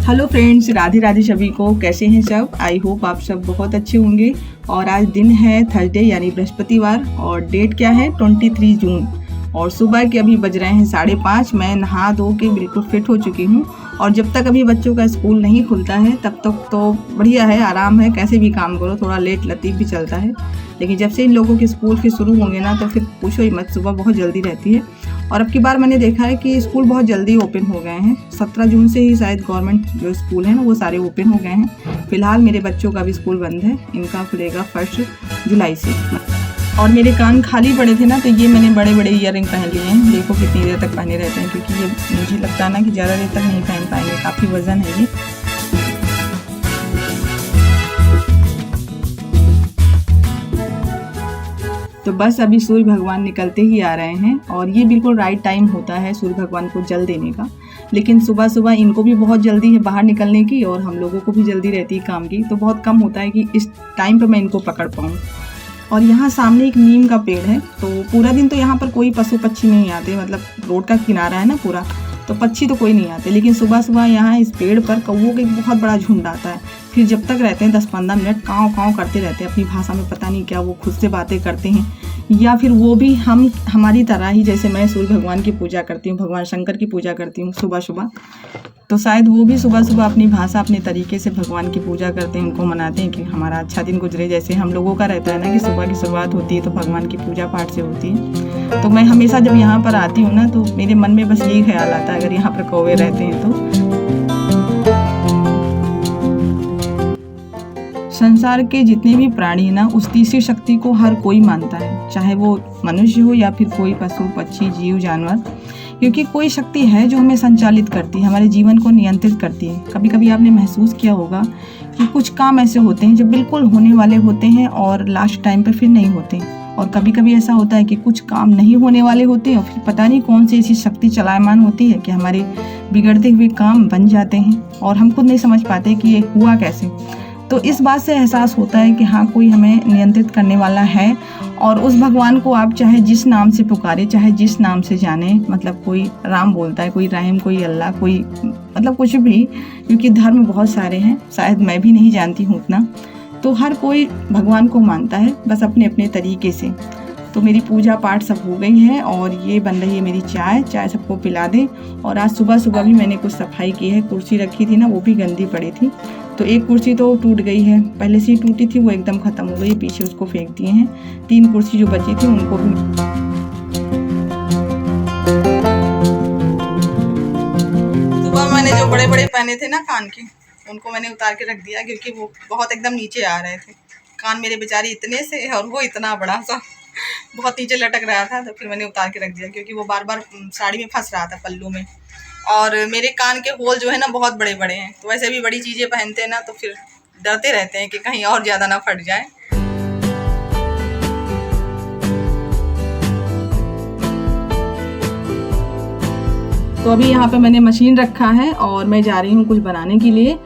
Hello friends, Radhe Radhe सभी को। कैसे हैं सब? आई होप आप सब बहुत अच्छे होंगे। और आज दिन है थर्सडे यानी बृहस्पतिवार और डेट क्या है 23 जून और सुबह के अभी बज रहे हैं 5:30। मैं नहा धो के बिल्कुल फिट हो चुकी हूँ और जब तक अभी बच्चों का स्कूल नहीं खुलता है तब तक तो बढ़िया है, आराम है, कैसे भी काम करो, थोड़ा लेट लतीफ़ भी चलता है। लेकिन जब से इन लोगों के स्कूल फिर शुरू होंगे ना तो फिर पूछो ही मत, सुबह बहुत जल्दी रहती है। और अब की बार मैंने देखा है कि स्कूल बहुत जल्दी ओपन हो गए हैं। 17 जून से ही शायद गवर्नमेंट जो स्कूल हैं ना वो सारे ओपन हो गए हैं। फ़िलहाल मेरे बच्चों का भी स्कूल बंद है, इनका खुलेगा 1 जुलाई से। और मेरे कान खाली पड़े थे ना तो ये मैंने बड़े बड़े ईयररिंग पहन लिए हैं। देखो कितनी देर तक पहने रहते हैं, क्योंकि ये मुझे लगता है ना कि ज़्यादा देर तक नहीं पहन पाएंगे, काफ़ी वज़न है ये। तो बस अभी सूर्य भगवान निकलते ही आ रहे हैं और ये बिल्कुल राइट टाइम होता है सूर्य भगवान को जल देने का। लेकिन सुबह सुबह इनको भी बहुत जल्दी है बाहर निकलने की और हम लोगों को भी जल्दी रहती है काम की, तो बहुत कम होता है कि इस टाइम पर मैं इनको पकड़ पाऊँ। और यहाँ सामने एक नीम का पेड़ है, तो पूरा दिन तो यहाँ पर कोई पशु पक्षी नहीं आते, मतलब रोड का किनारा है ना पूरा, तो पक्षी तो कोई नहीं आते। लेकिन सुबह सुबह यहाँ इस पेड़ पर कौवों का एक बहुत बड़ा झुंड आता है। फिर जब तक रहते हैं 10-15 मिनट काँव काँव करते रहते हैं अपनी भाषा में, पता नहीं क्या वो खुद से बातें करते हैं या फिर वो भी हमारी तरह ही, जैसे मैं सूर्य भगवान की पूजा करती हूँ, भगवान शंकर की पूजा करती हूँ सुबह सुबह, तो शायद वो भी सुबह सुबह अपनी भाषा अपने तरीके से भगवान की पूजा करते हैं, उनको मनाते हैं कि हमारा अच्छा दिन गुजरे। जैसे हम लोगों का रहता है ना कि सुबह की शुरुआत होती है तो भगवान की पूजा पाठ से होती है। तो मैं हमेशा जब यहाँ पर आती हूँ ना तो मेरे मन में बस यही ख्याल आता है, अगर यहाँ पर कौवे रहते हैं तो। संसार के जितने भी प्राणी ना उस तीसरी शक्ति को हर कोई मानता है, चाहे वो मनुष्य हो या फिर कोई पशु पक्षी जीव जानवर, क्योंकि कोई शक्ति है जो हमें संचालित करती है, हमारे जीवन को नियंत्रित करती है। कभी कभी आपने महसूस किया होगा कि कुछ काम ऐसे होते हैं जो बिल्कुल होने वाले होते हैं और लास्ट टाइम पर फिर नहीं होते, और कभी कभी ऐसा होता है कि कुछ काम नहीं होने वाले होते हैं और फिर पता नहीं कौन सी ऐसी शक्ति चलायमान होती है कि हमारे बिगड़ते हुए काम बन जाते हैं और हम खुद नहीं समझ पाते कि ये हुआ कैसे। तो इस बात से एहसास होता है कि हाँ, कोई हमें नियंत्रित करने वाला है। और उस भगवान को आप चाहे जिस नाम से पुकारे, चाहे जिस नाम से जाने, मतलब कोई राम बोलता है, कोई रहीम, कोई अल्लाह, कोई मतलब कुछ भी, क्योंकि धर्म बहुत सारे हैं, शायद मैं भी नहीं जानती हूँ उतना। तो हर कोई भगवान को मानता है, बस अपने अपने तरीके से। तो मेरी पूजा पाठ सब हो गई है और ये बन रही है मेरी चाय सबको पिला दें। और आज सुबह सुबह भी मैंने कुछ सफाई की है, कुर्सी रखी थी ना वो भी गंदी पड़ी थी, तो एक कुर्सी तो टूट गई है, पहले से ही टूटी थी, वो एकदम ख़त्म हो गई, पीछे उसको फेंक दिए हैं। 3 कुर्सी जो बची थी उनको भी। सुबह मैंने जो बड़े बड़े पहने थे ना कान के, उनको मैंने उतार के रख दिया, क्योंकि वो बहुत एकदम नीचे आ रहे थे। कान मेरे बेचारे इतने से और वो इतना बड़ा सा बहुत नीचे लटक रहा था, तो फिर मैंने उतार के रख दिया, क्योंकि वो बार बार साड़ी में फंस रहा था, पल्लू में। और मेरे कान के होल जो है ना बहुत बड़े बड़े हैं, तो वैसे भी बड़ी चीज़ें पहनते हैं ना तो फिर डरते रहते हैं कि कहीं और ज़्यादा ना फट जाए। तो अभी यहाँ पे मैंने मशीन रखा है और मैं जा रही हूँ कुछ बनाने के लिए।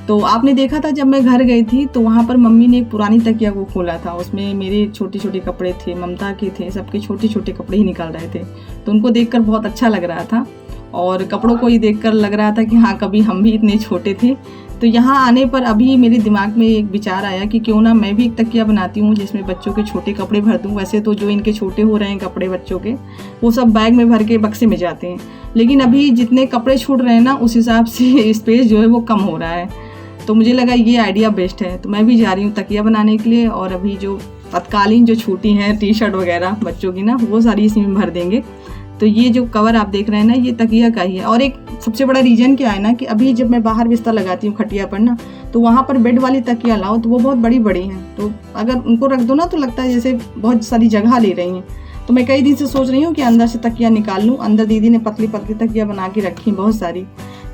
तो आपने देखा था जब मैं घर गई थी तो वहाँ पर मम्मी ने एक पुरानी तकिया को खोला था, उसमें मेरे छोटे छोटे कपड़े थे, ममता के थे, सबके छोटे छोटे कपड़े ही निकल रहे थे। तो उनको देखकर बहुत अच्छा लग रहा था और कपड़ों को ही देखकर लग रहा था कि हाँ, कभी हम भी इतने छोटे थे। तो यहाँ आने पर अभी मेरे दिमाग में एक विचार आया कि क्यों ना मैं भी एक तकिया बनाती हूँ जिसमें बच्चों के छोटे कपड़े भर दूँ। वैसे तो जो इनके छोटे हो रहे हैं कपड़े बच्चों के, वो सब बैग में भर के बक्से में जाते हैं, लेकिन अभी जितने कपड़े छूट रहे हैं ना उस हिसाब से स्पेस जो है वो कम हो रहा है। तो मुझे लगा ये आइडिया बेस्ट है, तो मैं भी जा रही हूँ तकिया बनाने के लिए। और अभी जो तत्कालीन जो छूटी हैं टी शर्ट वगैरह बच्चों की ना, वो सारी इसी में भर देंगे। तो ये जो कवर आप देख रहे हैं ना, ये तकिया का ही है। और एक सबसे बड़ा रीज़न क्या है ना कि अभी जब मैं बाहर बिस्तर लगाती हूँ खटिया पर ना, तो वहाँ पर बेड वाली तकिया लाओ तो वो बहुत बड़ी बड़ी हैं, तो अगर उनको रख दो ना तो लगता है जैसे बहुत सारी जगह ले रही हैं। तो मैं कई दिन से सोच रही हूँ कि अंदर से तकिया निकाल लूँ। अंदर दीदी ने पतली पतली तकिया बना के रखी बहुत सारी,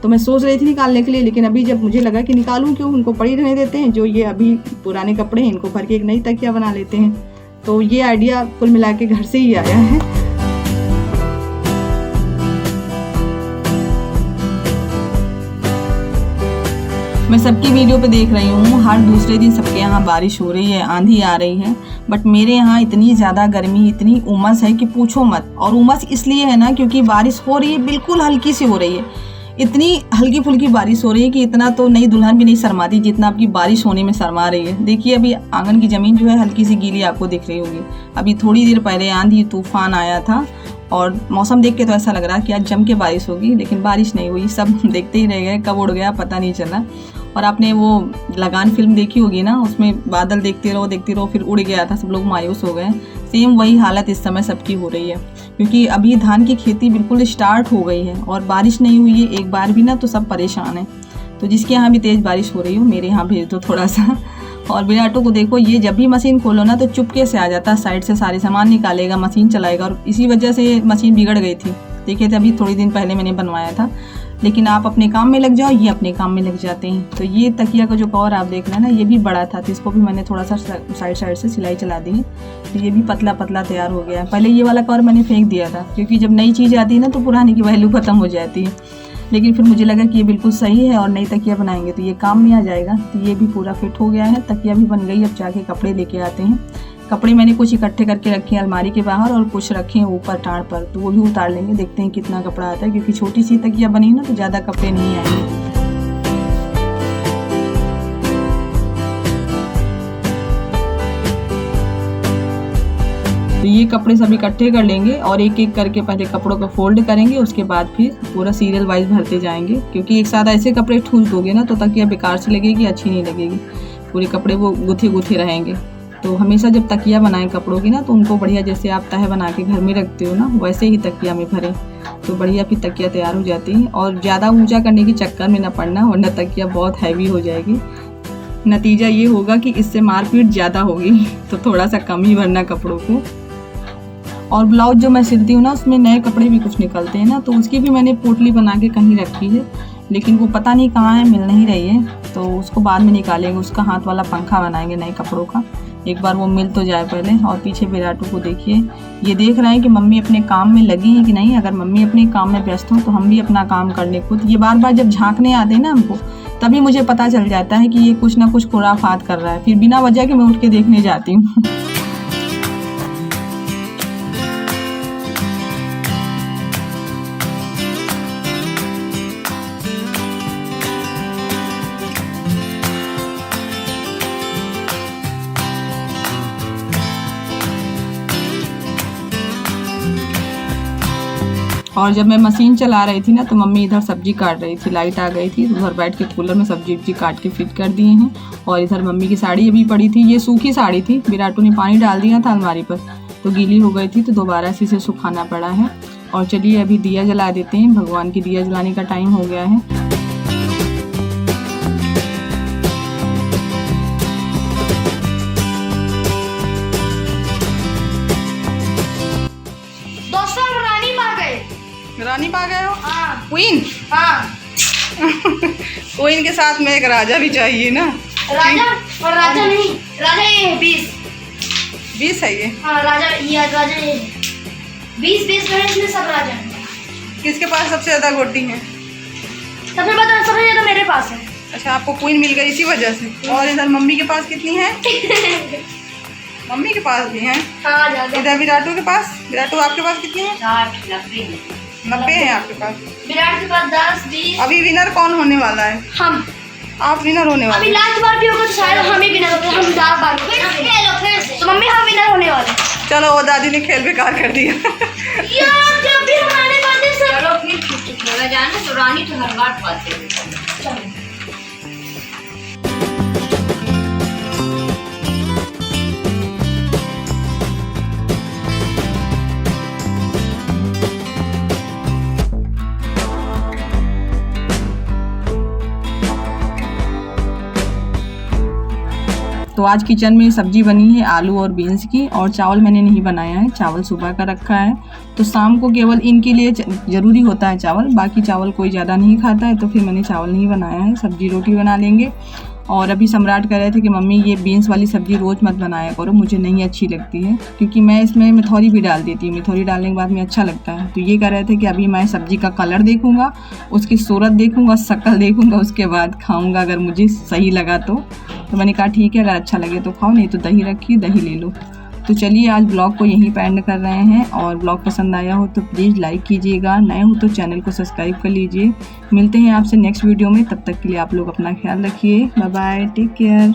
तो मैं सोच रही थी निकालने के लिए, लेकिन अभी जब मुझे लगा कि निकालूं क्यों, उनको पड़ी रहने देते हैं। जो ये अभी पुराने कपड़े हैं इनको भर के एक नई तकिया बना लेते हैं। तो ये आइडिया कुल मिला के घर से ही आया है। मैं सबकी वीडियो पे देख रही हूँ, हर दूसरे दिन सबके यहाँ बारिश हो रही है, आंधी आ रही है, बट मेरे यहाँ इतनी ज़्यादा गर्मी, इतनी उमस है कि पूछो मत। और उमस इसलिए है ना क्योंकि बारिश हो रही है, बिल्कुल हल्की सी हो रही है, इतनी हल्की फुल्की बारिश हो रही है कि इतना तो नई दुल्हन भी नहीं शर्माती जितना आपकी बारिश होने में शर्मा रही है। देखिए अभी आंगन की ज़मीन जो है हल्की सी गीली आपको दिख रही होगी। अभी थोड़ी देर पहले आंधी तूफान आया था और मौसम देख के तो ऐसा लग रहा है कि आज जम के बारिश होगी, लेकिन बारिश नहीं हुई। सब देखते ही रह गए, कब उड़ गया पता नहीं चला। और आपने वो लगान फिल्म देखी होगी ना, उसमें बादल देखते रहो फिर उड़ गया था, सब लोग मायूस हो गए। सेम वही हालत इस समय सबकी हो रही है, क्योंकि अभी धान की खेती बिल्कुल स्टार्ट हो गई है और बारिश नहीं हुई है एक बार भी ना, तो सब परेशान हैं। तो जिसके यहाँ भी तेज़ बारिश हो रही हो मेरे यहाँ भेज दो थोड़ा सा। और विराटो को देखो, ये जब भी मशीन खोलो ना तो चुपके से आ जाता है, साइड से सारे सामान निकालेगा, मशीन चलाएगा। और इसी वजह से मशीन बिगड़ गई थी, देखे थे अभी थोड़ी दिन पहले मैंने बनवाया था। लेकिन आप अपने काम में लग जाओ, ये अपने काम में लग जाते हैं। तो ये तकिया का जो कवर आप देख रहे हैं ना, ये भी बड़ा था, तो इसको भी मैंने थोड़ा सा साइड से सिलाई चला दी है, तो ये भी पतला पतला तैयार हो गया है। पहले ये वाला कवर मैंने फेंक दिया था, क्योंकि जब नई चीज़ आती है ना तो पुरानी की वैल्यू ख़त्म हो जाती है। लेकिन फिर मुझे लगा कि ये बिल्कुल सही है और नई तकिया बनाएंगे तो ये काम में आ जाएगा। तो ये भी पूरा फिट हो गया है, तकिया भी बन गई। अब जाके कपड़े लेके आते हैं। कपड़े मैंने कुछ इकट्ठे करके रखे हैं अलमारी के बाहर और कुछ रखे हैं ऊपर टाड़ पर, तो वो भी उतार लेंगे। देखते हैं कितना कपड़ा आता है, क्योंकि छोटी सी तकिया बनी ना तो ज़्यादा कपड़े नहीं आएंगे। तो ये कपड़े सब इकट्ठे कर लेंगे और एक एक करके पहले कपड़ों को फोल्ड करेंगे, उसके बाद फिर पूरा सीरियल वाइज भरते जाएंगे। क्योंकि एक साथ ऐसे कपड़े ठूस दोगे ना तो तकिया बेकार से लगेगी, अच्छी नहीं लगेगी। पूरे कपड़े वो गुथे गुथे रहेंगे। तो हमेशा जब तकिया बनाएं कपड़ों की ना, तो उनको बढ़िया जैसे आप तह बना के घर में रखते हो ना, वैसे ही तकिया में भरें, तो बढ़िया फिर तकिया तैयार हो जाती है। और ज़्यादा ऊंचा करने के चक्कर में ना पड़ना, वरना तकिया बहुत हैवी हो जाएगी। नतीजा ये होगा कि इससे मारपीट ज़्यादा होगी, तो थोड़ा सा कम ही भरना कपड़ों को। और ब्लाउज जो मैं सिलती हूँ ना, उसमें नए कपड़े भी कुछ निकलते हैं ना, तो उसकी भी मैंने पोटली बना के कहीं रखी है, लेकिन वो पता नहीं कहाँ है, मिल नहीं रही है। तो उसको बाद में निकालेंगे, उसका हाथ वाला पंखा बनाएंगे नए कपड़ों का। एक बार वो मिल तो जाए पहले। और पीछे विराटू को देखिए, ये देख रहे हैं कि मम्मी अपने काम में लगी हैं कि नहीं। अगर मम्मी अपने काम में व्यस्त हो तो हम भी अपना काम कर ले खुद। ये बार बार जब झांकने आते हैं ना हमको, तभी मुझे पता चल जाता है कि ये कुछ ना कुछ खुराफात कर रहा है। फिर बिना वजह के मैं उठ के देखने जाती हूँ। और जब मैं मशीन चला रही थी ना, तो मम्मी इधर सब्जी काट रही थी, लाइट आ गई थी, तो उधर बैठ के कूलर में सब्जी काट के फिट कर दिए हैं। और इधर मम्मी की साड़ी अभी पड़ी थी, ये सूखी साड़ी थी, विराटू ने पानी डाल दिया था अलमारी पर, तो गीली हो गई थी, तो दोबारा से इसे सुखाना पड़ा है। और चलिए अभी दिया जला देते हैं, भगवान की दिया जलाने का टाइम हो गया है। रानी पा गए हो? हाँ। क्वीन? हाँ। क्वीन के साथ में एक राजा भी चाहिए ना। राजा? और राजा नहीं, राजा ये है 20 है ये। हाँ राजा ये 20 है, इसमें सब राजा है। किसके पास सबसे ज्यादा गोटी है? सबसे ज्यादा मेरे पास है। अच्छा, आपको क्वीन मिल गई इसी वजह से। और इधर मम्मी के पास कितनी है? मम्मी के पास भी है। हाँ, इधर विराटू के पास? विराटू आपके पास कितनी है? 90 है आपके पास। विराट के पास 10 20। अभी विनर कौन होने वाला है? हम। आप विनर होने वाले? अभी लास्ट बार भी होगा तो शायद हम ही विनर होंगे। हम 4 बार तो मम्मी हम विनर होने वाले। चलो, वो दादी ने खेल बेकार कर दिया। यार जब भी हम आने वाले सब। चलो फिर खेला जाना, तो रानी तो हर बार पाते हैं। चलो। तो आज किचन में सब्जी बनी है आलू और बीन्स की, और चावल मैंने नहीं बनाया है, चावल सुबह का रखा है। तो शाम को केवल इनके लिए ज़रूरी होता है चावल, बाकी चावल कोई ज़्यादा नहीं खाता है, तो फिर मैंने चावल नहीं बनाया है, सब्जी रोटी बना लेंगे। और अभी सम्राट कह रहे थे कि मम्मी ये बीन्स वाली सब्ज़ी रोज़ मत बनाया करो, मुझे नहीं अच्छी लगती है, क्योंकि मैं इसमें मिथौरी भी डाल देती हूँ, मिथौरी डालने के बाद में अच्छा लगता है। तो ये कह रहे थे कि अभी मैं सब्ज़ी का कलर देखूँगा, उसकी सूरत देखूँगा, शक्ल देखूँगा, उसके बाद खाऊँगा, अगर मुझे सही लगा तो मैंने कहा ठीक है, अगर अच्छा लगे तो खाओ, नहीं तो दही रखिए, दही ले लो। तो चलिए आज ब्लॉग को यहीं पे एंड कर रहे हैं। और ब्लॉग पसंद आया हो तो प्लीज़ लाइक कीजिएगा, नए हो तो चैनल को सब्सक्राइब कर लीजिए, मिलते हैं आपसे नेक्स्ट वीडियो में, तब तक के लिए आप लोग अपना ख्याल रखिए। Bye bye, take care.